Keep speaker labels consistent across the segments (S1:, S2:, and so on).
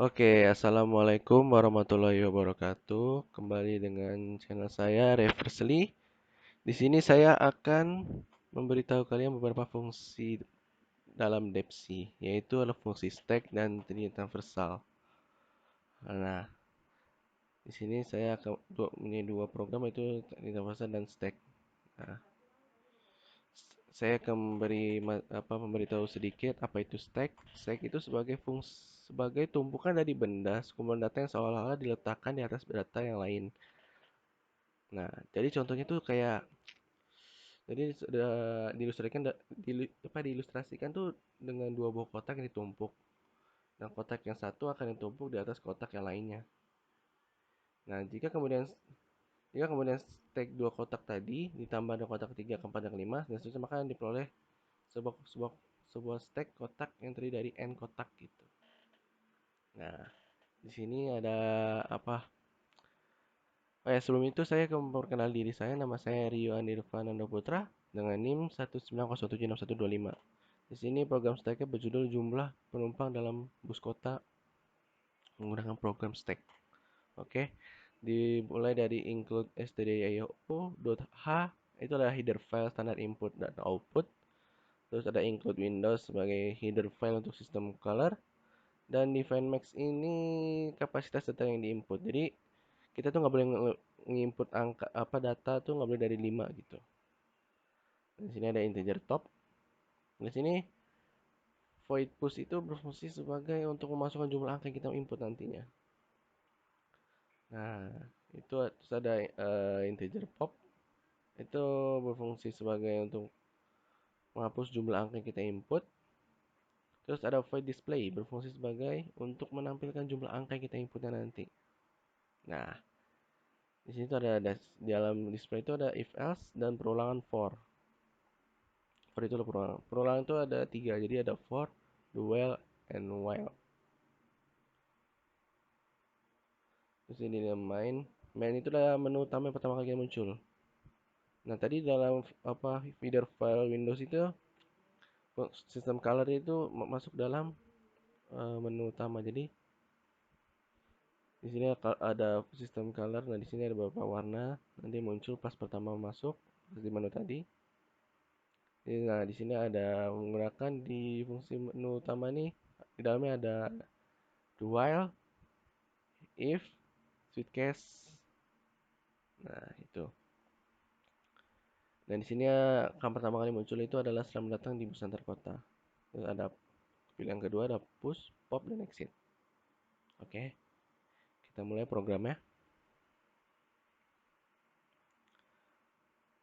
S1: Oke, assalamualaikum warahmatullahi wabarakatuh. Kembali dengan channel saya Reversely. Di sini saya akan memberitahu kalian beberapa fungsi dalam Depsy, yaitu adalah fungsi stack dan trinity transversal. Nah, di sini saya akan punya dua program, yaitu trinity transversal dan stack. Nah, saya akan memberitahu sedikit apa itu stack. Stack itu sebagai tumpukan dari benda, kumpulan data yang seolah-olah diletakkan di atas data yang lain. Nah, jadi contohnya tuh kayak jadi sudah diilustrasikan tuh dengan dua buah kotak yang ditumpuk. Nah, kotak yang satu akan ditumpuk di atas kotak yang lainnya. Nah, jika kemudian stack dua kotak tadi ditambah dengan kotak ketiga, keempat, dan kelima, dan seterusnya, maka diperoleh sebuah sebuah sebuah stack kotak yang terdiri dari n kotak gitu. Nah, di sini ada apa? Oh ya, sebelum itu saya akan memperkenal diri saya. Nama saya Rio Anirvananda Putra dengan NIM 190176125. Di sini program stacknya berjudul jumlah penumpang dalam bus kota menggunakan program stack. Oke, dimulai dari include stdio.h, itu adalah header file standar input dan output. Terus ada include Windows sebagai header file untuk sistem color. Dan define max ini kapasitas data yang diinput. Jadi kita tuh nggak boleh nginput angka data tuh nggak boleh dari 5 gitu. Di sini ada integer top. Di sini void push itu berfungsi sebagai untuk memasukkan jumlah angka yang kita input nantinya. Nah, itu terus ada integer pop, itu berfungsi sebagai untuk menghapus jumlah angka yang kita input. Terus ada void display, berfungsi sebagai untuk menampilkan jumlah angka yang kita inputnya nanti. Nah, di sini tuh ada di dalam display itu ada if else dan perulangan for. For itu perulangan. Perulangan itu ada 3, jadi ada for, do while, and while. Terus ini dia main. Main itu adalah menu utama yang pertama kali muncul. Nah, tadi dalam feeder file Windows itu sistem color itu masuk dalam menu utama. Jadi di sini ada sistem color. Nah, di sini ada beberapa warna. Nanti muncul pas pertama masuk di menu tadi. Nah, di sini ada menggunakan di fungsi menu utama nih. Di dalamnya ada do while, if, suitcase. Nah, itu. Dan di sini akan pertama kali muncul itu adalah selamat datang di bus antar kota. Terus ada pilihan kedua ada push, pop, dan exit. Oke, kita mulai programnya.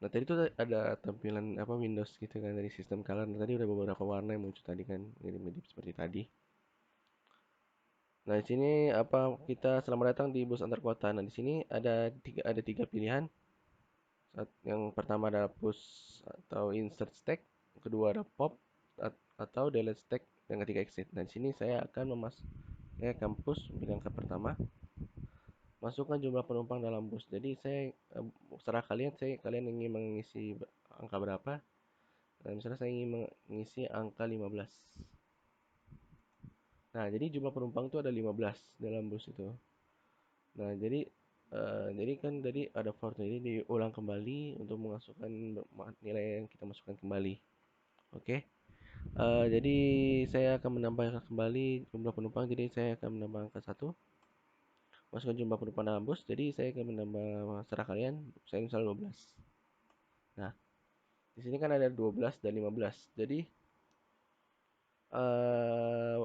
S1: Nah, tadi itu ada tampilan Windows gitu kan dari sistem color. Nah, tadi udah beberapa warna yang muncul tadi kan, mirip-mirip seperti tadi. Nah, di sini kita selamat datang di bus antar kota. Nah, di sini ada tiga pilihan. Yang pertama adalah push atau insert stack, kedua ada pop atau delete stack, dan ketiga exit. Nah, di sini saya akan push pilih angka pertama, masukkan jumlah penumpang dalam bus. Jadi serah kalian ingin mengisi angka berapa. Nah, misalnya saya ingin mengisi angka 15. Nah, jadi jumlah penumpang itu ada 15 dalam bus itu. Nah, jadi kan tadi ada for, jadi diulang kembali untuk memasukkan nilai yang kita masukkan kembali. Oke. Jadi saya akan menambahkan kembali jumlah penumpang. Jadi saya akan menambah angka 1. Masukkan jumlah penumpang dalam bus. Jadi saya akan menambah, serah kalian. Saya misalnya 12. Nah, di sini kan ada 12 dan 15. Jadi eh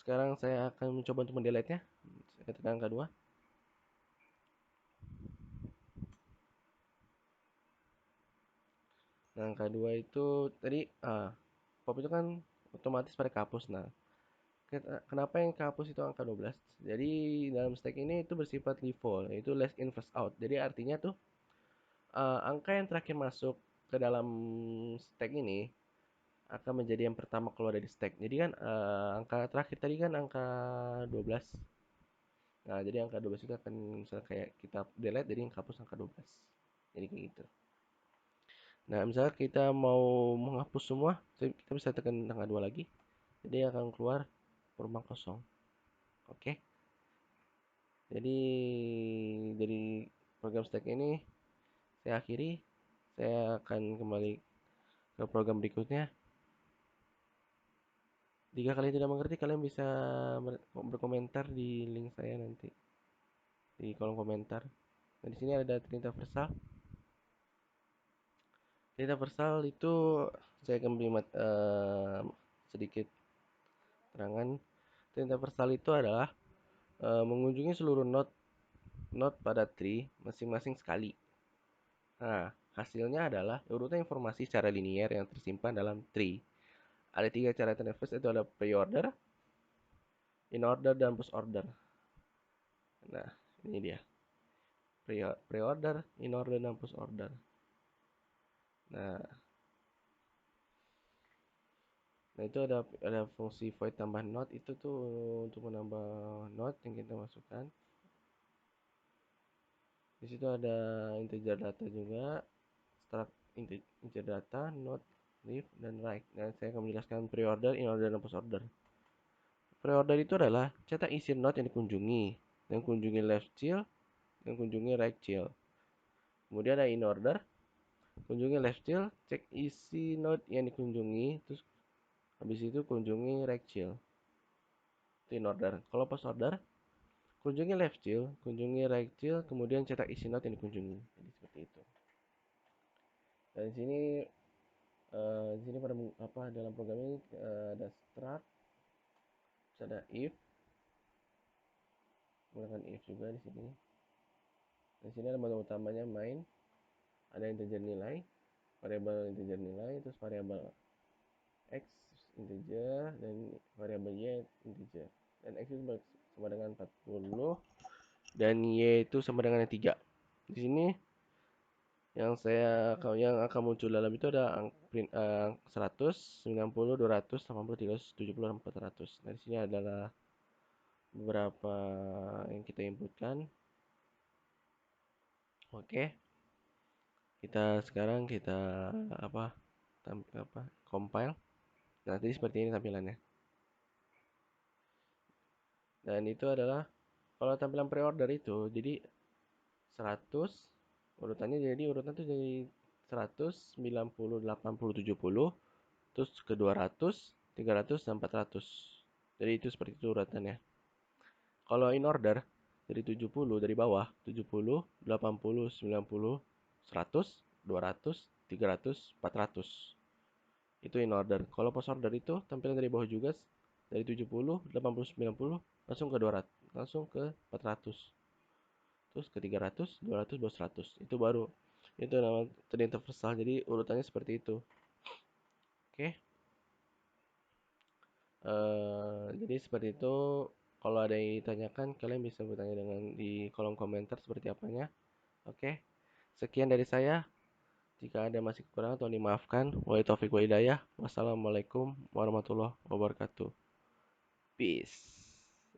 S1: sekarang saya akan mencoba untuk mendelete-nya. Saya tekan angka 2. Nah, angka 2 itu tadi pop itu kan otomatis pada kehapus. Nah, kenapa yang kehapus itu angka 12? Jadi dalam stack ini itu bersifat default, yaitu last in first out. Jadi artinya tuh angka yang terakhir masuk ke dalam stack ini akan menjadi yang pertama keluar dari stack. Jadi kan angka terakhir tadi kan angka 12. Nah, jadi angka 12 itu akan misalnya kayak kita delete, jadi yang hapus angka 12. Jadi kayak gitu. Nah, misalnya kita mau menghapus semua, kita bisa tekan angka 2 lagi. Jadi akan keluar perubahan kosong. Oke. Jadi dari program stack ini saya akhiri. Saya akan kembali ke program berikutnya. Jika kalian tidak mengerti, kalian bisa berkomentar di link saya nanti di kolom komentar. Nah, di sini ada Trinita Versal. Trinita Versal itu saya akan beri sedikit terangan. Trinita Versal itu adalah mengunjungi seluruh node pada tree masing-masing sekali. Nah, hasilnya adalah urutan informasi secara linier yang tersimpan dalam tree. Ada 3 cara transfer, itu ada pre-order, in-order, dan post-order. Nah, ini dia. Pre-order, in-order, dan post-order. Nah, itu ada fungsi void tambah node, itu tuh untuk menambah node yang kita masukkan. Di situ ada integer data juga, struct integer data, node, leave, dan write. Nah, saya akan menjelaskan pre-order, in-order, dan post-order. Pre-order itu adalah cetak isi node yang dikunjungi, dan kunjungi left child, dan kunjungi right child. Kemudian ada in-order, kunjungi left child, cek isi node yang dikunjungi, terus habis itu kunjungi right child. Itu in-order. Kalau post-order, kunjungi left child, kunjungi right child, kemudian cetak isi node yang dikunjungi. Jadi seperti itu. Dan di sini pada dalam program ini ada struct, ada if, menggunakan if juga di sini. Di sini ada modal utamanya main, ada integer nilai, variabel integer nilai, terus variabel x integer dan variabel y integer. Dan x itu sama dengan 40 dan y itu sama dengan 3. Di sini yang akan muncul dalam itu ada print 100, 90, 200, 80, 300, 70, 400. Nah, di sini adalah beberapa yang kita inputkan. Oke, sekarang kita apa? Compile. Nanti seperti ini tampilannya. Dan itu adalah kalau tampilan pre-order itu jadi 100 urutannya, jadi urutan itu jadi 100, 90, 80, 70, terus ke 200, 300, dan 400. Jadi itu seperti itu urutannya. Kalau in order dari 70 dari bawah, 70, 80, 90, 100, 200, 300, 400. Itu in order. Kalau post order itu tampilan dari bawah juga, dari 70, 80, 90 langsung ke 200, langsung ke 400. Terus ke 300, 200, 200. Itu baru. Itu nama terinterversal. Jadi urutannya seperti itu. Oke. Jadi seperti itu. Kalau ada yang ditanyakan, kalian bisa bertanya di kolom komentar seperti apanya. Oke. Sekian dari saya. Jika ada masih kekurangan, tolong dimaafkan. Wabillahi taufiq wa hidayah. Wassalamualaikum warahmatullahi wabarakatuh. Peace.